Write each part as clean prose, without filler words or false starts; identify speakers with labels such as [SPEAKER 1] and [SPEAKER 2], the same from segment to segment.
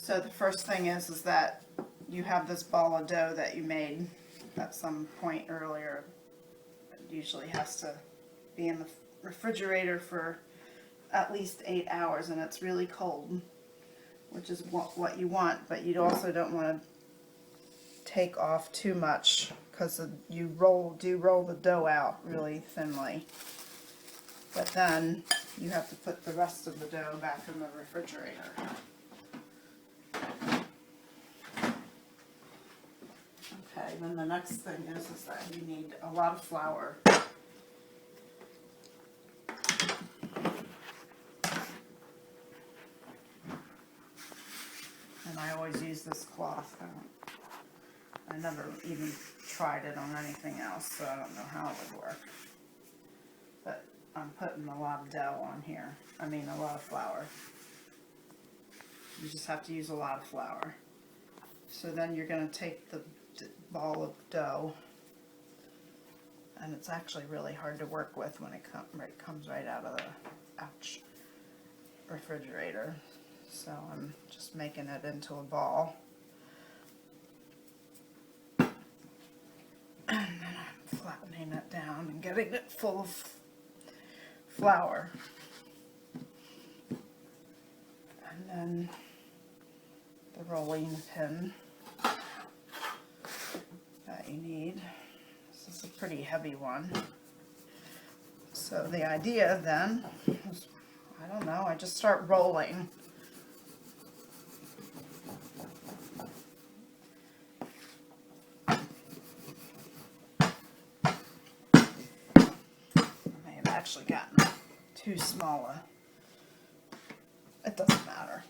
[SPEAKER 1] So the first thing is that you have this ball of dough that you made at some point earlier. It usually has to be in the refrigerator for at least 8 hours, and it's really cold, which is what you want, but you also don't want to take off too much because you do roll the dough out really thinly. But then you have to put the rest of the dough back in the refrigerator. Okay, then the next thing is that you need a lot of flour. And I always use this cloth. I never even tried it on anything else, so I don't know how it would work. But I'm putting a lot of dough on here. I mean, a lot of flour. You just have to use a lot of flour. So then you're going to take the ball of dough, and it's actually really hard to work with when it comes right out of the refrigerator. So I'm just making it into a ball. And then I'm flattening it down and getting it full of flour. And then the rolling pin that you need. This is a pretty heavy one. So the idea then is, I don't know, I just start rolling. Actually gotten too small. It doesn't matter.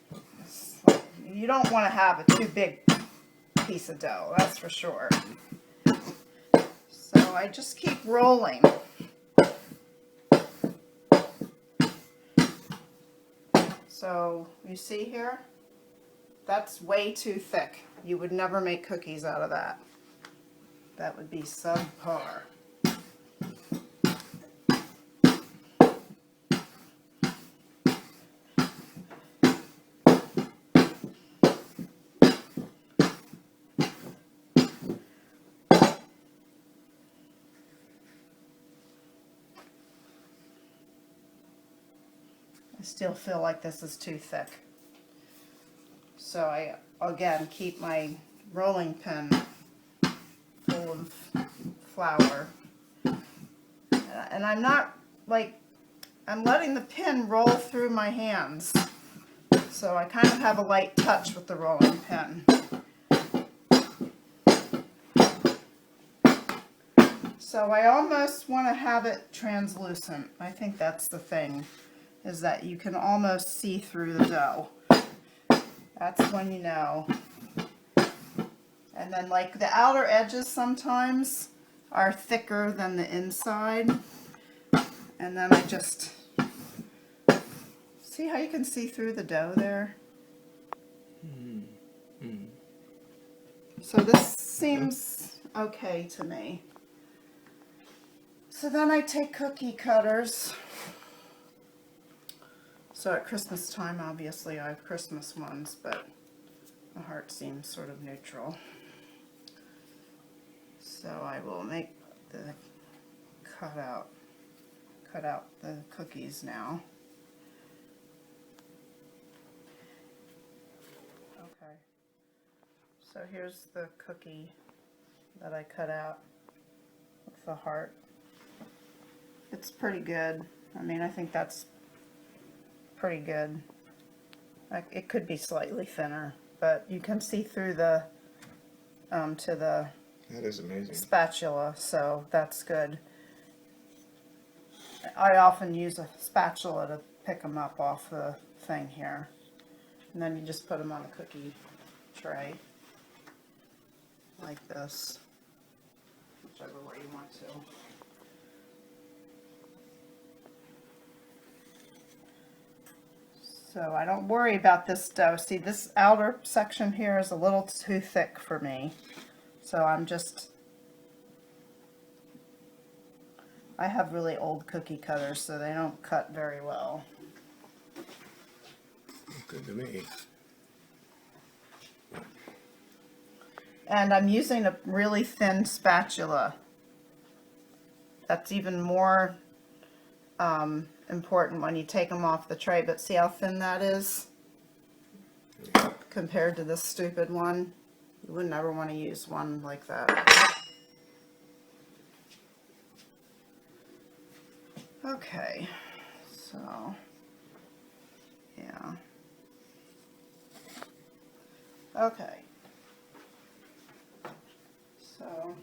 [SPEAKER 1] You don't want to have a too big piece of dough, that's for sure. So I just keep rolling. So you see here, that's way too thick. You would never make cookies out of that. That would be subpar. I still feel like this is too thick. So I, again, keep my rolling pin full of flour. And I'm not, I'm letting the pin roll through my hands. So I kind of have a light touch with the rolling pin. So I almost want to have it translucent. I think that's the thing, is that you can almost see through the dough. That's when you know. And then the outer edges sometimes are thicker than the inside. And then I just, see how you can see through the dough there? So this seems okay to me. So then I take cookie cutters. So at Christmas time, obviously, I have Christmas ones, but the heart seems sort of neutral. So I will make the cut out the cookies now. Okay. So here's the cookie that I cut out with the heart. It's pretty good. I mean, I think that's pretty good. It could be slightly thinner, but you can see through the to the
[SPEAKER 2] that is amazing
[SPEAKER 1] spatula, so that's good. I often use a spatula to pick them up off the thing here, and then you just put them on a cookie tray like this, whichever way you want to. So I don't worry about this dough. See, this outer section here is a little too thick for me. So I have really old cookie cutters, so they don't cut very well.
[SPEAKER 2] Good to me.
[SPEAKER 1] And I'm using a really thin spatula. That's even more important when you take them off the tray, but see how thin that is compared to this stupid one? You would never want to use one like that. Okay, so yeah. Okay. So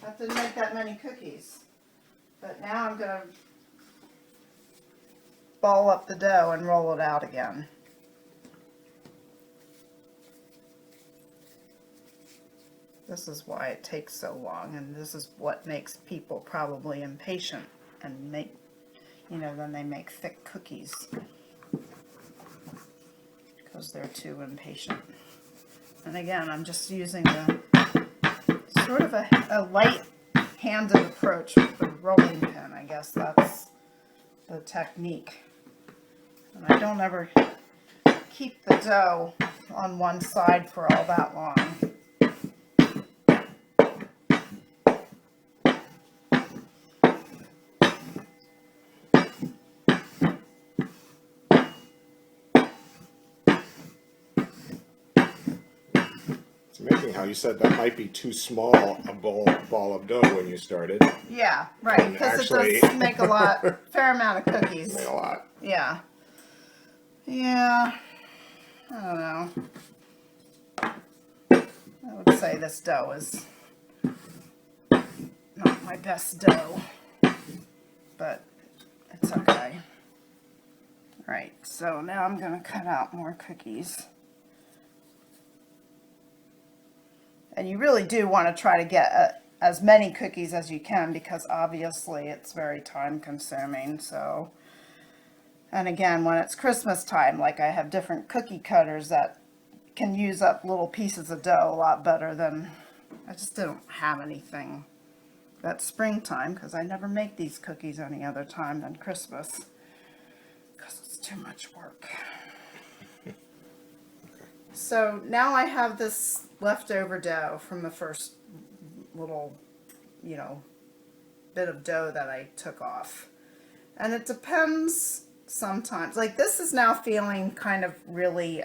[SPEAKER 1] that didn't make that many cookies. But now I'm going to ball up the dough and roll it out again. This is why it takes so long, and this is what makes people probably impatient and make, then they make thick cookies because they're too impatient. And again, I'm just using the sort of a light-handed approach with the rolling pin. I guess that's the technique. And I don't ever keep the dough on one side for all that long.
[SPEAKER 2] It's amazing how you said that might be too small a ball of dough when you started.
[SPEAKER 1] Yeah, right, because it does make a fair amount of cookies.
[SPEAKER 2] Make a lot.
[SPEAKER 1] Yeah. Yeah. I don't know. I would say this dough is not my best dough, but it's okay. Right, so now I'm going to cut out more cookies. And you really do want to try to get as many cookies as you can, because obviously it's very time consuming. So, and again, when it's Christmas time, like I have different cookie cutters that can use up little pieces of dough a lot better than, I just don't have anything that's springtime, because I never make these cookies any other time than Christmas, because it's too much work. So now I have this leftover dough from the first little, bit of dough that I took off. And it depends sometimes. Like this is now feeling kind of really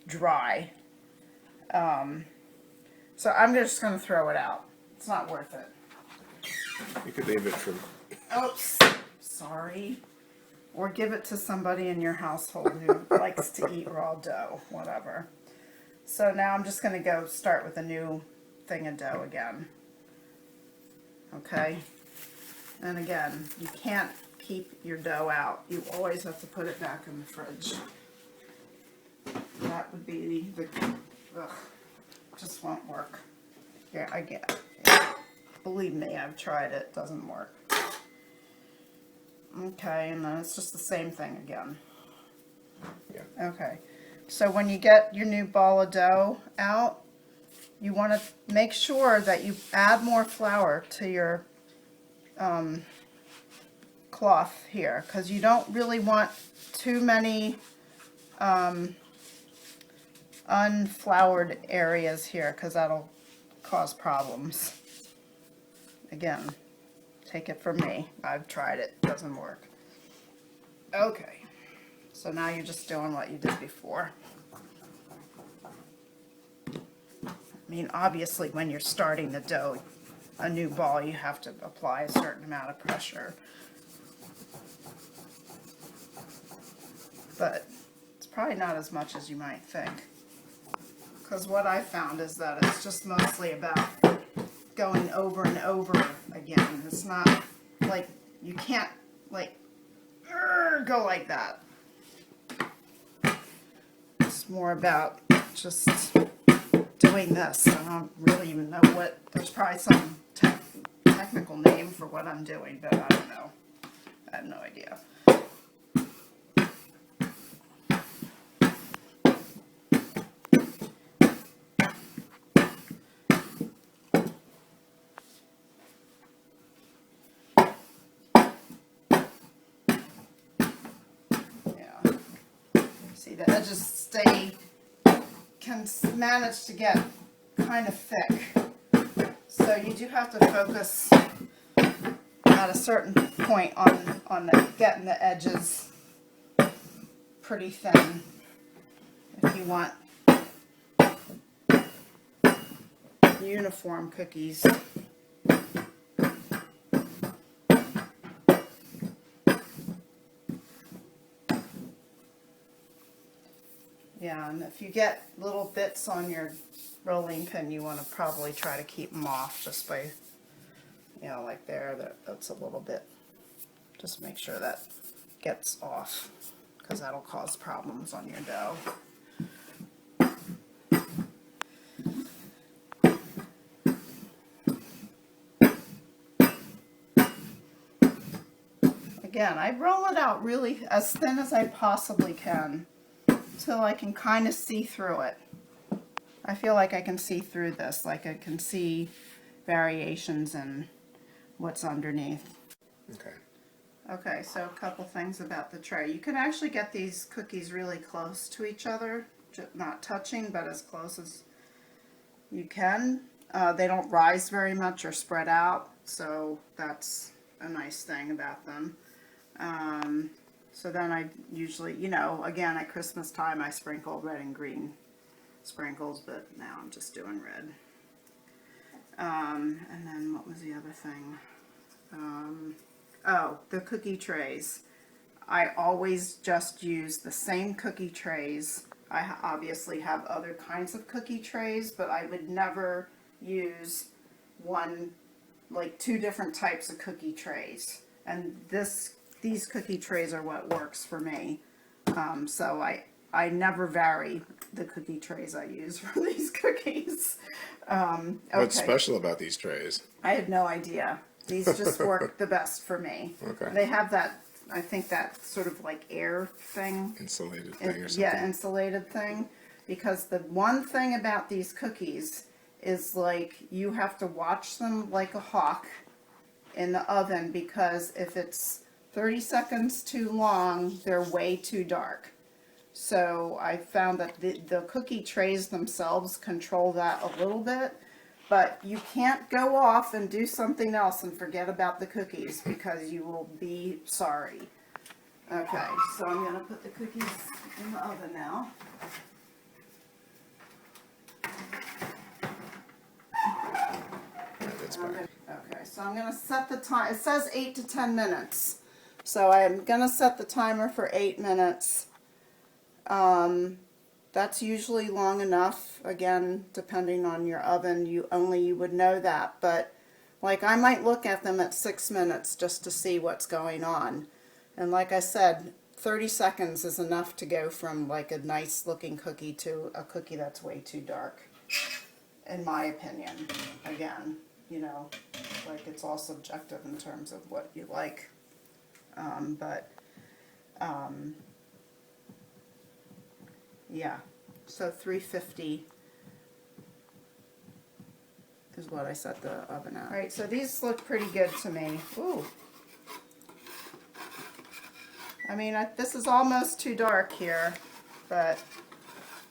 [SPEAKER 1] dry. So I'm just going to throw it out. It's not worth it.
[SPEAKER 2] You could leave it for...
[SPEAKER 1] Oops, sorry. Or give it to somebody in your household who likes to eat raw dough, whatever. So now I'm just going to go start with a new thing of dough again. Okay? And again, you can't keep your dough out. You always have to put it back in the fridge. That would be the... Ugh, just won't work. Yeah, I get it. Yeah. Believe me, I've tried it. It doesn't work. Okay, and then it's just the same thing again.
[SPEAKER 2] Yeah.
[SPEAKER 1] Okay, so when you get your new ball of dough out, you want to make sure that you add more flour to your cloth here, because you don't really want too many unfloured areas here, because that'll cause problems. Again, take it from me. I've tried it. It doesn't work. Okay. So now you're just doing what you did before. I mean, obviously, when you're starting the dough, a new ball, you have to apply a certain amount of pressure. But it's probably not as much as you might think. Because what I found is that it's just mostly about going over and over again. It's not like, you can't like go like that. It's more about just doing this. I don't really even know what, there's probably some technical name for what I'm doing, but I don't know. I have no idea. See, the edges can manage to get kind of thick. So you do have to focus at a certain point on getting the edges pretty thin if you want uniform cookies. Yeah, and if you get little bits on your rolling pin, you want to probably try to keep them off just by, you know, like there, that's a little bit. Just make sure that gets off, because that'll cause problems on your dough. Again, I roll it out really as thin as I possibly can until I can kind of see through it. I feel like I can see through this, like I can see variations in what's underneath.
[SPEAKER 2] Okay.
[SPEAKER 1] Okay, so a couple things about the tray. You can actually get these cookies really close to each other, not touching, but as close as you can. They don't rise very much or spread out, so that's a nice thing about them. So then I usually, you know, again at Christmas time I sprinkle red and green sprinkles, but now I'm just doing red. And then what was the other thing? Oh, the cookie trays. I always just use the same cookie trays. I obviously have other kinds of cookie trays, but I would never use like two different types of cookie trays. And these cookie trays are what works for me. So I never vary the cookie trays I use for these cookies. Okay.
[SPEAKER 2] What's special about these trays?
[SPEAKER 1] I had no idea. These just work the best for me.
[SPEAKER 2] Okay.
[SPEAKER 1] They have that, I think that sort of like air thing.
[SPEAKER 2] Insulated thing or something?
[SPEAKER 1] Yeah, insulated thing. Because the one thing about these cookies is like you have to watch them like a hawk in the oven, because if it's 30 seconds too long, they're way too dark. So I found that the cookie trays themselves control that a little bit, but you can't go off and do something else and forget about the cookies, because you will be sorry. Okay, so I'm going to put the cookies in the oven now.
[SPEAKER 2] That's fine.
[SPEAKER 1] Okay, so I'm going to set the time. It says 8 to 10 minutes. So I'm going to set the timer for 8 minutes. That's usually long enough. Again, depending on your oven, you would know that. But like I might look at them at 6 minutes just to see what's going on. And like I said, 30 seconds is enough to go from like a nice looking cookie to a cookie that's way too dark, in my opinion. Again, you know, like it's all subjective in terms of what you like. Yeah, so 350 is what I set the oven at. All right, so these look pretty good to me. Ooh. I mean, this is almost too dark here, but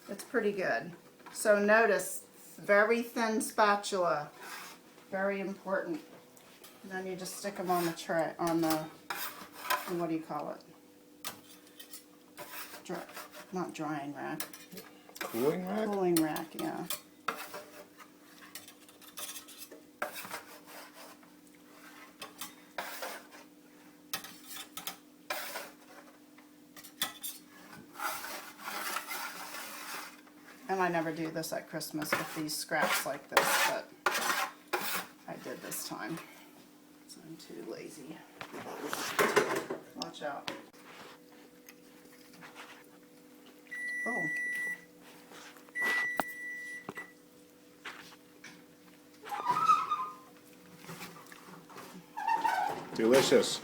[SPEAKER 1] it's pretty good. So notice, very thin spatula, very important. And then you just stick them on the tray, what do you call it? Not drying rack.
[SPEAKER 2] Cooling rack?
[SPEAKER 1] Cooling rack, yeah. And I never do this at Christmas with these scraps like this, but I did this time. So I'm too lazy. Watch out. Oh.
[SPEAKER 2] Delicious.